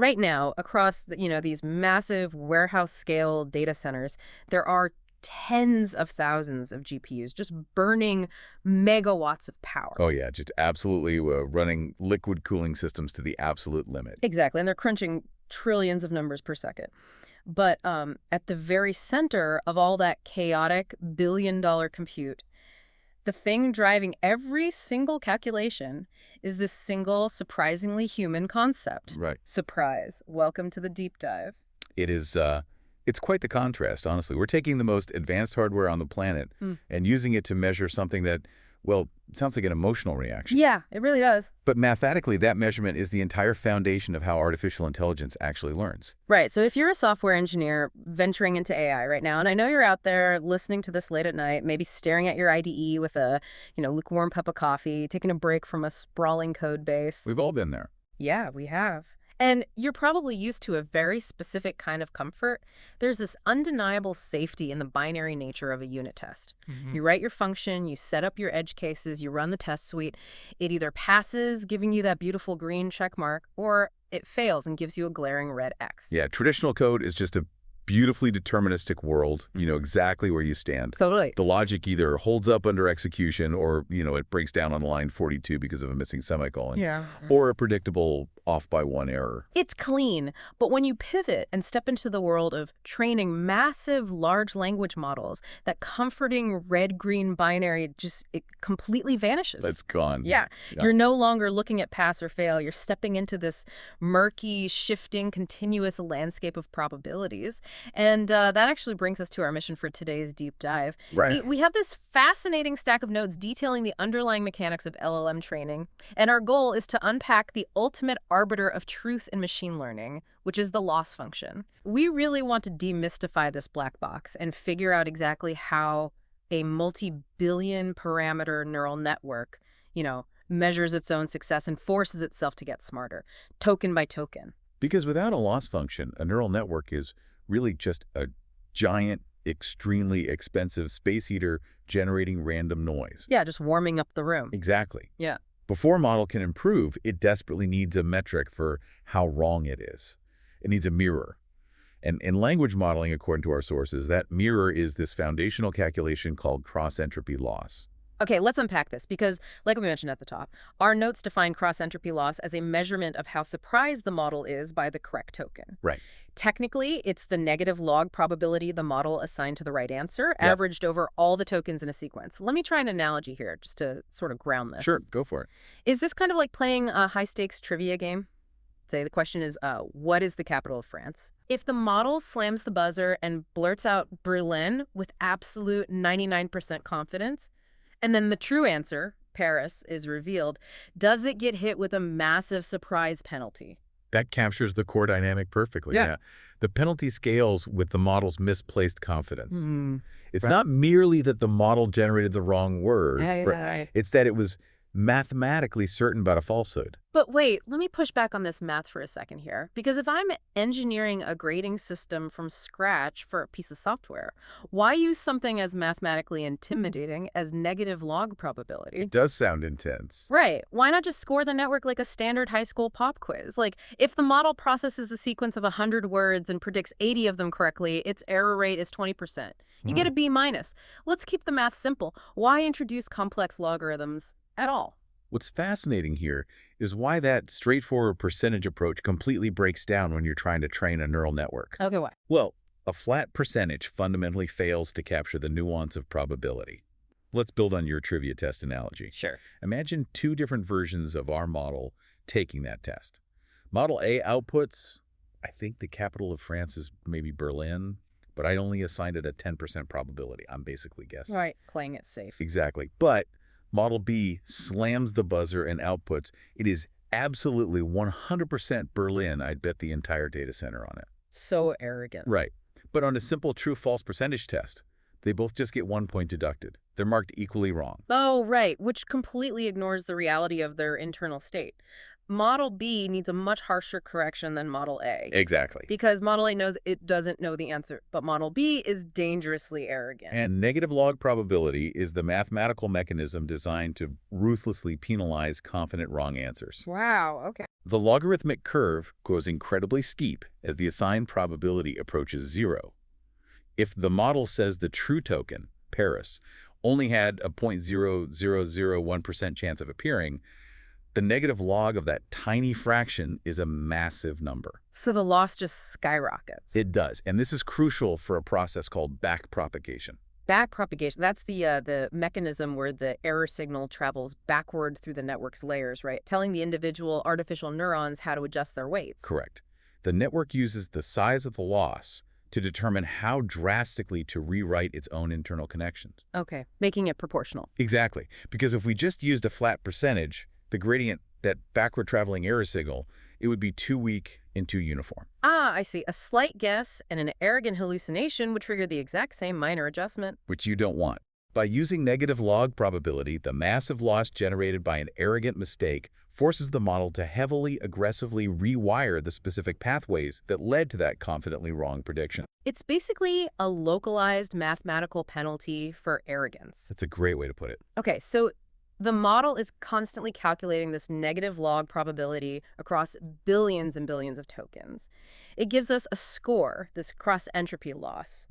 Right now, across these massive warehouse-scale data centers, there are tens of thousands of GPUs just burning megawatts of power. Oh, yeah, just absolutely running liquid cooling systems to the absolute limit. Exactly, and they're crunching trillions of numbers per second. But at the very center of all that chaotic billion-dollar compute, the thing driving every single calculation is this single, surprisingly human concept. Right. Surprise. Welcome to the deep dive. It is, it's quite the contrast, honestly. We're taking the most advanced hardware on the planet and using it to measure something that, well, sounds like an emotional reaction. Yeah, it really does. But mathematically, that measurement is the entire foundation of how artificial intelligence actually learns. Right. So if you're a software engineer venturing into AI right now, and I know you're out there listening to this late at night, maybe staring at your IDE with a, lukewarm cup of coffee, taking a break from a sprawling code base. We've all been there. Yeah, we have. And you're probably used to a very specific kind of comfort. There's this undeniable safety in the binary nature of a unit test. You write your function, you set up your edge cases, you run the test suite. It either passes, giving you that beautiful green check mark, or it fails and gives you a glaring red X. Yeah, traditional code is just a beautifully deterministic world. You know exactly where you stand. Totally. The logic either holds up under execution or, it breaks down on line 42 because of a missing semicolon. Yeah. Or a predictable off by one error. It's clean, but when you pivot and step into the world of training massive large language models, that comforting red-green binary it completely vanishes. It's gone. Yeah. You're no longer looking at pass or fail. You're stepping into this murky, shifting, continuous landscape of probabilities. And that actually brings us to our mission for today's deep dive. Right. We have this fascinating stack of notes detailing the underlying mechanics of LLM training, and our goal is to unpack the ultimate arbiter of truth in machine learning, which is the loss function. We really want to demystify this black box and figure out exactly how a multi-billion parameter neural network, measures its own success and forces itself to get smarter, token by token. Because without a loss function, a neural network is really just a giant, extremely expensive space heater generating random noise. Yeah, just warming up the room. Exactly. Yeah. Before a model can improve, it desperately needs a metric for how wrong it is. It needs a mirror. And in language modeling, according to our sources, that mirror is this foundational calculation called cross-entropy loss. Okay, let's unpack this because, like we mentioned at the top, our notes define cross-entropy loss as a measurement of how surprised the model is by the correct token. Right. Technically, it's the negative log probability the model assigned to the right answer, averaged over all the tokens in a sequence. Let me try an analogy here just to sort of ground this. Sure, go for it. Is this kind of like playing a high-stakes trivia game? Say the question is, what is the capital of France? If the model slams the buzzer and blurts out Berlin with absolute 99% confidence, and then the true answer, Paris, is revealed, does it get hit with a massive surprise penalty? That captures the core dynamic perfectly. Yeah. The penalty scales with the model's misplaced confidence. It's Right. not merely that the model generated the wrong word. Right. It's that it was mathematically certain about a falsehood. But wait, let me push back on this math for a second here. Because if I'm engineering a grading system from scratch for a piece of software, why use something as mathematically intimidating as negative log probability? It does sound intense. Right. Why not just score the network like a standard high school pop quiz? Like, if the model processes a sequence of 100 words and predicts 80 of them correctly, its error rate is 20%. You get a B minus. Let's keep the math simple. Why introduce complex logarithms at all? What's fascinating here is why that straightforward percentage approach completely breaks down when you're trying to train a neural network. Okay, why? Well, a flat percentage fundamentally fails to capture the nuance of probability. Let's build on your trivia test analogy. Sure. Imagine two different versions of our model taking that test. Model A outputs, I think the capital of France is maybe Berlin, but I only assigned it a 10% probability. I'm basically guessing. Right, playing it safe. Exactly. But Model B slams the buzzer and outputs. It is absolutely 100% Berlin. I'd bet the entire data center on it. So arrogant. Right. But on a simple true-false percentage test, they both just get 1 point deducted. They're marked equally wrong. Oh, right, which completely ignores the reality of their internal state. Model B needs a much harsher correction than Model A. Exactly. Because Model A knows it doesn't know the answer, but Model B is dangerously arrogant. And negative log probability is the mathematical mechanism designed to ruthlessly penalize confident wrong answers. Wow, okay. The logarithmic curve goes incredibly steep as the assigned probability approaches 0. If the model says the true token, Paris, only had a 0.0001% chance of appearing, the negative log of that tiny fraction is a massive number. So the loss just skyrockets. It does, and this is crucial for a process called backpropagation. Backpropagation, that's the mechanism where the error signal travels backward through the network's layers, right? Telling the individual artificial neurons how to adjust their weights. Correct. The network uses the size of the loss to determine how drastically to rewrite its own internal connections. Okay, making it proportional. Exactly, because if we just used a flat percentage, the gradient, that backward traveling error signal, it would be too weak and too uniform. Ah, I see. A slight guess and an arrogant hallucination would trigger the exact same minor adjustment. Which you don't want. By using negative log probability, the massive loss generated by an arrogant mistake forces the model to heavily, aggressively rewire the specific pathways that led to that confidently wrong prediction. It's basically a localized mathematical penalty for arrogance. That's a great way to put it. Okay, so the model is constantly calculating this negative log probability across billions and billions of tokens. It gives us a score, this cross-entropy loss.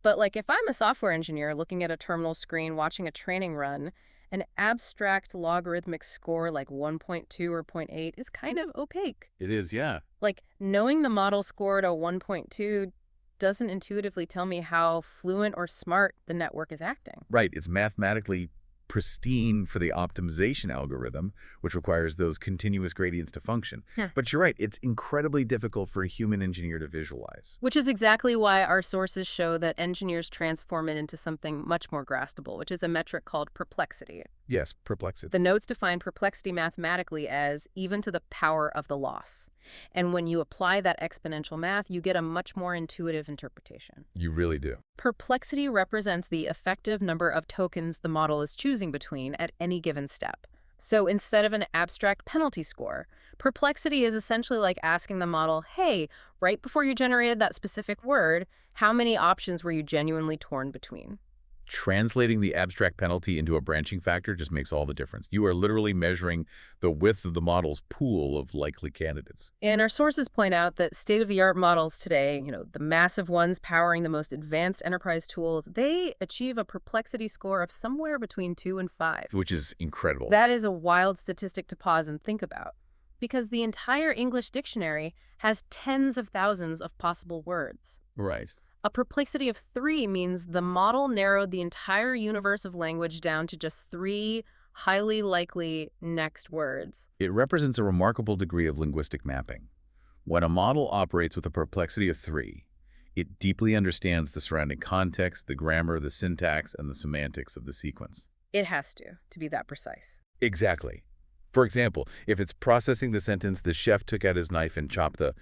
But like if I'm a software engineer looking at a terminal screen watching a training run, an abstract logarithmic score like 1.2 or 0.8 is kind of opaque. It is, yeah. Like knowing the model scored a 1.2 doesn't intuitively tell me how fluent or smart the network is acting. Right, it's mathematically pristine for the optimization algorithm, which requires those continuous gradients to function. Yeah. But you're right, it's incredibly difficult for a human engineer to visualize. Which is exactly why our sources show that engineers transform it into something much more graspable, which is a metric called perplexity. Yes, perplexity. The notes define perplexity mathematically as even to the power of the loss. And when you apply that exponential math, you get a much more intuitive interpretation. You really do. Perplexity represents the effective number of tokens the model is choosing between at any given step. So instead of an abstract penalty score, perplexity is essentially like asking the model, hey, right before you generated that specific word, how many options were you genuinely torn between? Translating the abstract penalty into a branching factor just makes all the difference. You are literally measuring the width of the model's pool of likely candidates. And our sources point out that state-of-the-art models today, the massive ones powering the most advanced enterprise tools, they achieve a perplexity score of somewhere between 2 and 5. Which is incredible. That is a wild statistic to pause and think about, because the entire English dictionary has tens of thousands of possible words. Right. A perplexity of 3 means the model narrowed the entire universe of language down to just 3 highly likely next words. It represents a remarkable degree of linguistic mapping. When a model operates with a perplexity of 3, it deeply understands the surrounding context, the grammar, the syntax, and the semantics of the sequence. It has to be that precise. Exactly. For example, if it's processing the sentence, the chef took out his knife and chopped the...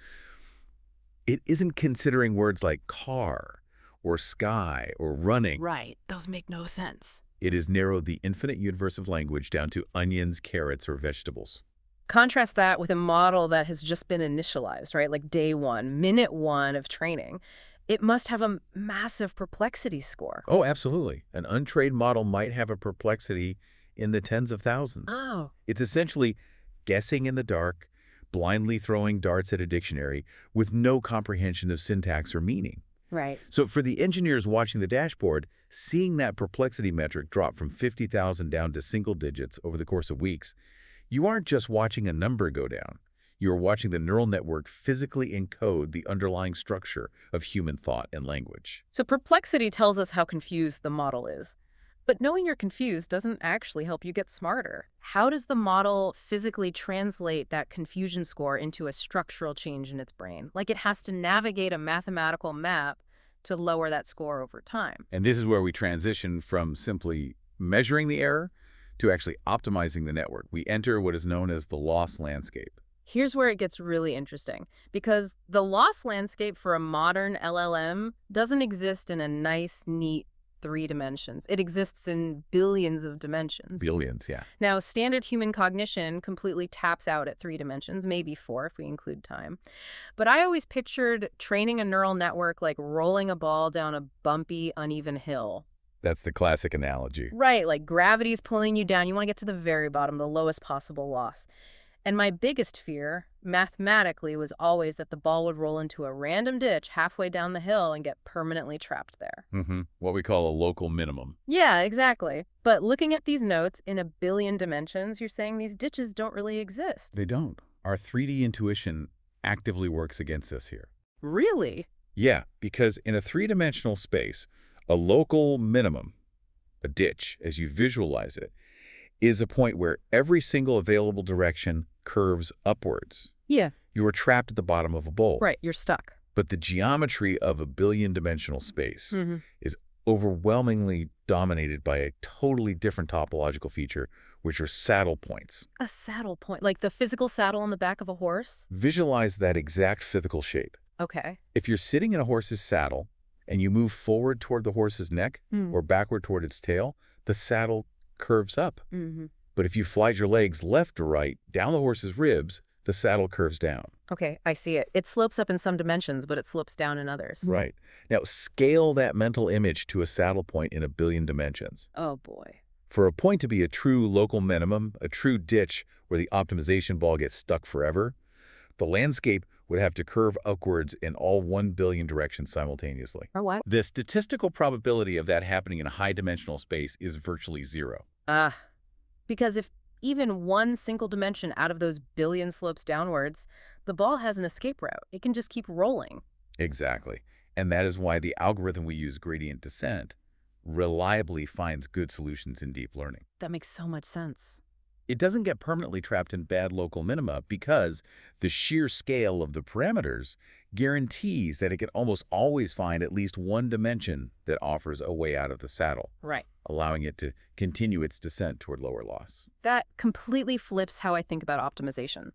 It isn't considering words like car or sky or running. Right. Those make no sense. It has narrowed the infinite universe of language down to onions, carrots, or vegetables. Contrast that with a model that has just been initialized, right? Like day 1, minute 1 of training. It must have a massive perplexity score. Oh, absolutely. An untrained model might have a perplexity in the tens of thousands. Oh. It's essentially guessing in the dark, blindly throwing darts at a dictionary with no comprehension of syntax or meaning. Right. So for the engineers watching the dashboard, seeing that perplexity metric drop from 50,000 down to single digits over the course of weeks, you aren't just watching a number go down. You're watching the neural network physically encode the underlying structure of human thought and language. So perplexity tells us how confused the model is. But knowing you're confused doesn't actually help you get smarter. How does the model physically translate that confusion score into a structural change in its brain? Like it has to navigate a mathematical map to lower that score over time. And this is where we transition from simply measuring the error to actually optimizing the network. We enter what is known as the loss landscape. Here's where it gets really interesting, because the loss landscape for a modern LLM doesn't exist in a nice, neat 3 dimensions. It exists in billions of dimensions. Billions, yeah. Now, standard human cognition completely taps out at 3 dimensions, maybe 4 if we include time. But I always pictured training a neural network like rolling a ball down a bumpy, uneven hill. That's the classic analogy. Right, like gravity's pulling you down. You want to get to the very bottom, the lowest possible loss. And my biggest fear, mathematically, was always that the ball would roll into a random ditch halfway down the hill and get permanently trapped there. What we call a local minimum. Yeah, exactly. But looking at these notes in a billion dimensions, you're saying these ditches don't really exist. They don't. Our 3D intuition actively works against us here. Really? Yeah, because in a three-dimensional space, a local minimum, a ditch, as you visualize it, is a point where every single available direction curves upwards. Yeah. You are trapped at the bottom of a bowl. Right, you're stuck. But the geometry of a billion-dimensional space is overwhelmingly dominated by a totally different topological feature, which are saddle points. A saddle point, like the physical saddle on the back of a horse? Visualize that exact physical shape. Okay. If you're sitting in a horse's saddle and you move forward toward the horse's neck or backward toward its tail, the saddle curves up. But if you fly your legs left or right down the horse's ribs, the saddle curves down. Okay, I see it. It slopes up in some dimensions, but it slopes down in others. Right. Now, scale that mental image to a saddle point in a billion dimensions. Oh, boy. For a point to be a true local minimum, a true ditch where the optimization ball gets stuck forever, the landscape would have to curve upwards in all 1 billion directions simultaneously. Or what? The statistical probability of that happening in a high-dimensional space is virtually zero. Because if even one single dimension out of those billion slopes downwards, the ball has an escape route. It can just keep rolling. Exactly. And that is why the algorithm we use, gradient descent, reliably finds good solutions in deep learning. That makes so much sense. It doesn't get permanently trapped in bad local minima because the sheer scale of the parameters guarantees that it can almost always find at least one dimension that offers a way out of the saddle. Right. Allowing it to continue its descent toward lower loss. That completely flips how I think about optimization.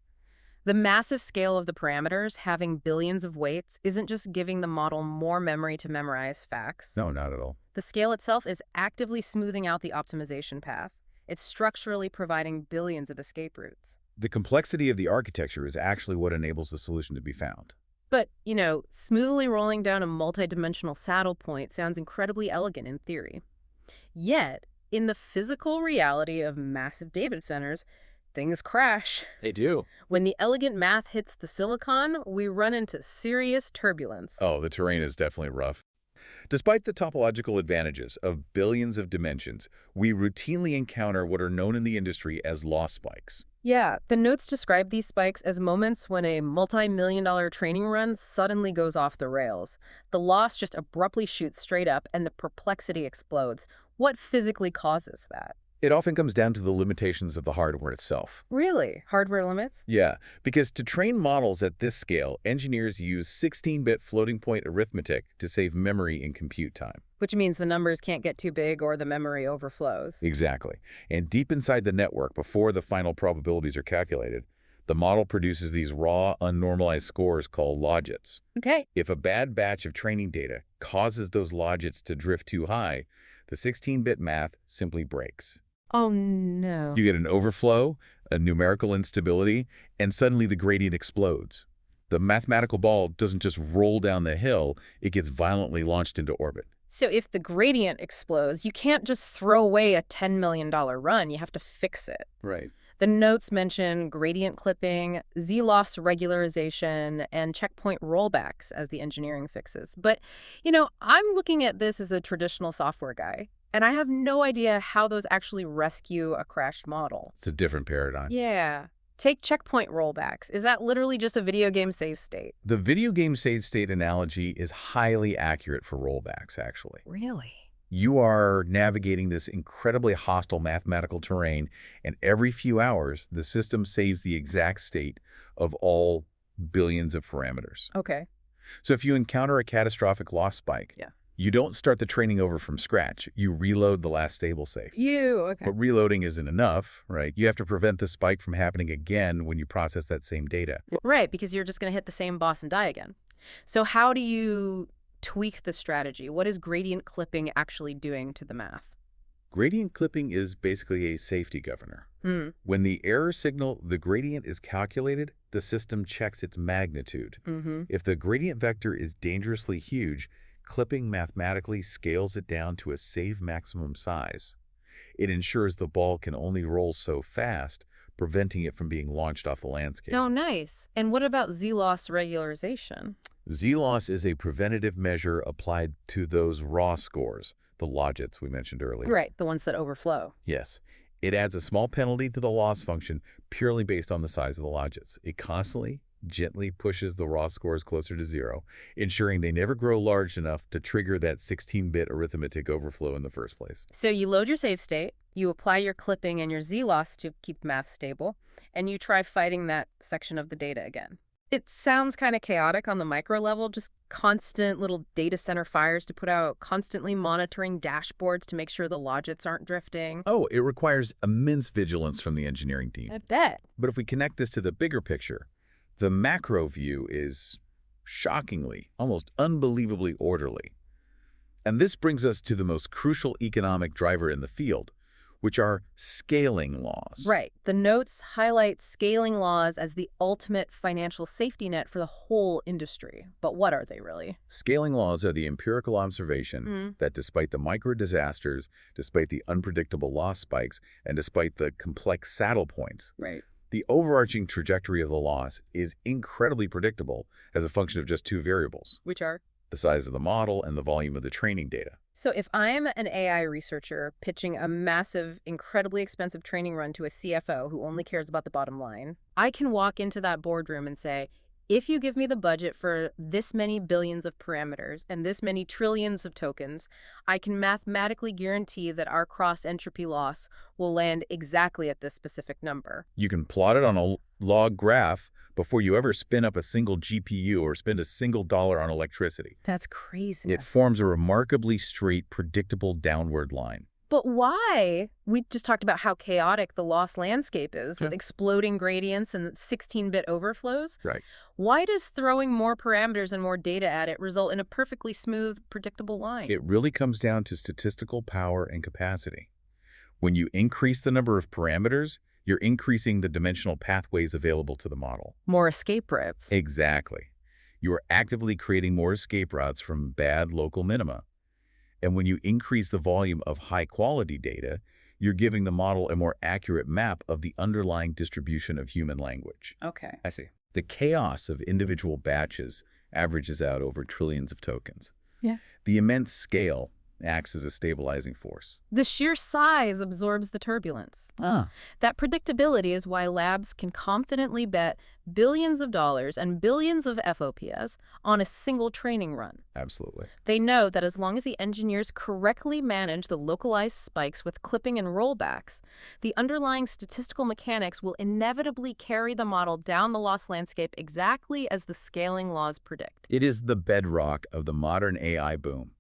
The massive scale of the parameters, having billions of weights, isn't just giving the model more memory to memorize facts. No, not at all. The scale itself is actively smoothing out the optimization path. It's structurally providing billions of escape routes. The complexity of the architecture is actually what enables the solution to be found. But, smoothly rolling down a multidimensional saddle point sounds incredibly elegant in theory. Yet, in the physical reality of massive data centers, things crash. They do. When the elegant math hits the silicon, we run into serious turbulence. Oh, the terrain is definitely rough. Despite the topological advantages of billions of dimensions, we routinely encounter what are known in the industry as loss spikes. Yeah, the notes describe these spikes as moments when a multi-million-dollar training run suddenly goes off the rails. The loss just abruptly shoots straight up and the perplexity explodes. What physically causes that? It often comes down to the limitations of the hardware itself. Really? Hardware limits? Yeah, because to train models at this scale, engineers use 16-bit floating-point arithmetic to save memory and compute time. Which means the numbers can't get too big or the memory overflows. Exactly. And deep inside the network, before the final probabilities are calculated, the model produces these raw, unnormalized scores called logits. Okay. If a bad batch of training data causes those logits to drift too high, the 16-bit math simply breaks. Oh, no. You get an overflow, a numerical instability, and suddenly the gradient explodes. The mathematical ball doesn't just roll down the hill, it gets violently launched into orbit. So if the gradient explodes, you can't just throw away a $10 million run. You have to fix it. Right. The notes mention gradient clipping, Z-loss regularization, and checkpoint rollbacks as the engineering fixes. But, I'm looking at this as a traditional software guy, and I have no idea how those actually rescue a crashed model. It's a different paradigm. Yeah. Take checkpoint rollbacks. Is that literally just a video game save state? The video game save state analogy is highly accurate for rollbacks, actually. Really? You are navigating this incredibly hostile mathematical terrain, and every few hours, the system saves the exact state of all billions of parameters. Okay. So if you encounter a catastrophic loss spike, you don't start the training over from scratch. You reload the last stable safe. Okay. But reloading isn't enough, right? You have to prevent the spike from happening again when you process that same data. Right, because you're just going to hit the same boss and die again. So how do you tweak the strategy? What is gradient clipping actually doing to the math? Gradient clipping is basically a safety governor. Hmm. When the error signal, the gradient is calculated, the system checks its magnitude. Mm-hmm. If the gradient vector is dangerously huge, clipping mathematically scales it down to a safe maximum size. It ensures the ball can only roll so fast, preventing it from being launched off the landscape. Oh, nice. And what about Z-loss regularization? Z-loss is a preventative measure applied to those raw scores, the logits we mentioned earlier. Right, the ones that overflow. Yes. It adds a small penalty to the loss function purely based on the size of the logits. It constantly, gently pushes the raw scores closer to zero, ensuring they never grow large enough to trigger that 16-bit arithmetic overflow in the first place. So you load your save state, you apply your clipping and your Z-loss to keep math stable, and you try fighting that section of the data again. It sounds kind of chaotic on the micro level, just constant little data center fires to put out, constantly monitoring dashboards to make sure the logits aren't drifting. Oh, it requires immense vigilance from the engineering team. I bet. But if we connect this to the bigger picture, the macro view is shockingly, almost unbelievably orderly. And this brings us to the most crucial economic driver in the field, which are scaling laws. Right. The notes highlight scaling laws as the ultimate financial safety net for the whole industry. But what are they really? Scaling laws are the empirical observation that despite the micro disasters, despite the unpredictable loss spikes, and despite the complex saddle points, Right. the overarching trajectory of the loss is incredibly predictable as a function of just two variables: Which are? the size of the model and the volume of the training data. So if I'm an AI researcher pitching a massive, incredibly expensive training run to a CFO who only cares about the bottom line, I can walk into that boardroom and say, if you give me the budget for this many billions of parameters and this many trillions of tokens, I can mathematically guarantee that our cross-entropy loss will land exactly at this specific number. You can plot it on a log graph before you ever spin up a single GPU or spend a single dollar on electricity. That's crazy. It forms a remarkably straight, predictable downward line. But why? We just talked about how chaotic the loss landscape is with Yeah. exploding gradients and 16-bit overflows. Right. Why does throwing more parameters and more data at it result in a perfectly smooth, predictable line? It really comes down to statistical power and capacity. When you increase the number of parameters, you're increasing the dimensional pathways available to the model. More escape routes. Exactly. You are actively creating more escape routes from bad local minima. And when you increase the volume of high-quality data, you're giving the model a more accurate map of the underlying distribution of human language. Okay. I see. The chaos of individual batches averages out over trillions of tokens. Yeah. The immense scale acts as a stabilizing force. The sheer size absorbs the turbulence. That predictability is why labs can confidently bet billions of dollars and billions of FOPS on a single training run. Absolutely. They know that as long as the engineers correctly manage the localized spikes with clipping and rollbacks, the underlying statistical mechanics will inevitably carry the model down the loss landscape exactly as the scaling laws predict. It is the bedrock of the modern AI boom.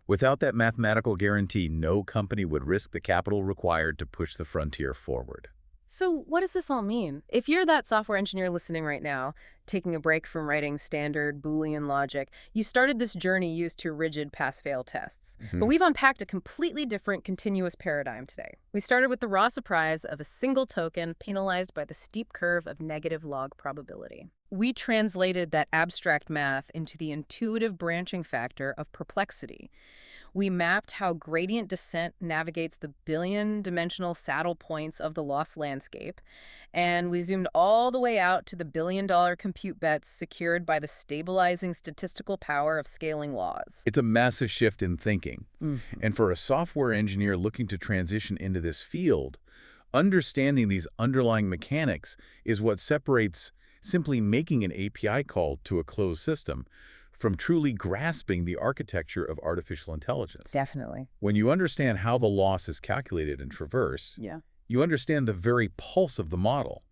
Without that mathematical guarantee, no company would risk the capital required to push the frontier forward. So what does this all mean? If you're that software engineer listening right now, taking a break from writing standard Boolean logic, you started this journey used to rigid pass-fail tests. But we've unpacked a completely different continuous paradigm today. We started with the raw surprise of a single token penalized by the steep curve of negative log probability. We translated that abstract math into the intuitive branching factor of perplexity. We mapped how gradient descent navigates the billion-dimensional saddle points of the loss landscape, and we zoomed all the way out to the billion-dollar compute bets secured by the stabilizing statistical power of scaling laws. It's a massive shift in thinking. And for a software engineer looking to transition into this field, understanding these underlying mechanics is what separates simply making an API call to a closed system from truly grasping the architecture of artificial intelligence. Definitely. When you understand how the loss is calculated and traversed, you understand the very pulse of the model.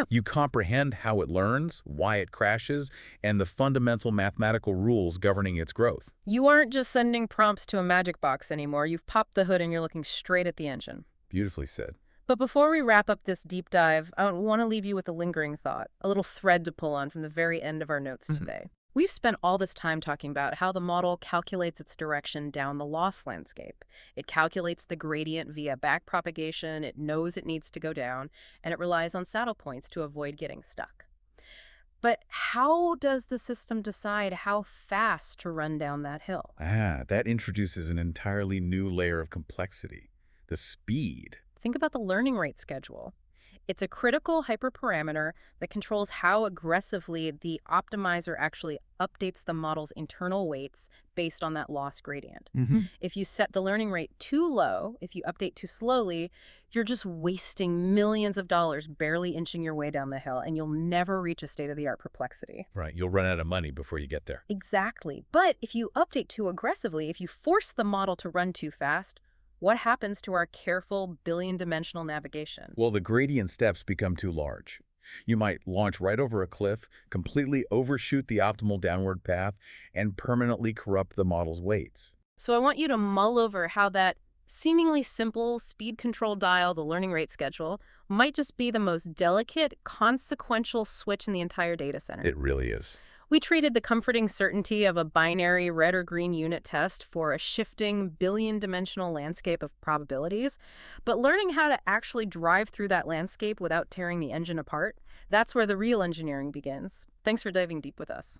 You comprehend how it learns, why it crashes, and the fundamental mathematical rules governing its growth. You aren't just sending prompts to a magic box anymore. You've popped the hood and you're looking straight at the engine. Beautifully said. But before we wrap up this deep dive, I want to leave you with a lingering thought, a little thread to pull on from the very end of our notes today. We've spent all this time talking about how the model calculates its direction down the loss landscape. It calculates the gradient via backpropagation, it knows it needs to go down, and it relies on saddle points to avoid getting stuck. But how does the system decide how fast to run down that hill? That introduces an entirely new layer of complexity. The speed. Think about the learning rate schedule. It's a critical hyperparameter that controls how aggressively the optimizer actually updates the model's internal weights based on that loss gradient. If you set the learning rate too low, if you update too slowly, you're just wasting millions of dollars barely inching your way down the hill, and you'll never reach a state-of-the-art perplexity. Right, you'll run out of money before you get there. Exactly. But if you update too aggressively, if you force the model to run too fast, what happens to our careful billion-dimensional navigation? Well, the gradient steps become too large. You might launch right over a cliff, completely overshoot the optimal downward path, and permanently corrupt the model's weights. So I want you to mull over how that seemingly simple speed control dial, the learning rate schedule, might just be the most delicate, consequential switch in the entire data center. It really is. We traded the comforting certainty of a binary red or green unit test for a shifting billion-dimensional landscape of probabilities. But learning how to actually drive through that landscape without tearing the engine apart, that's where the real engineering begins. Thanks for diving deep with us.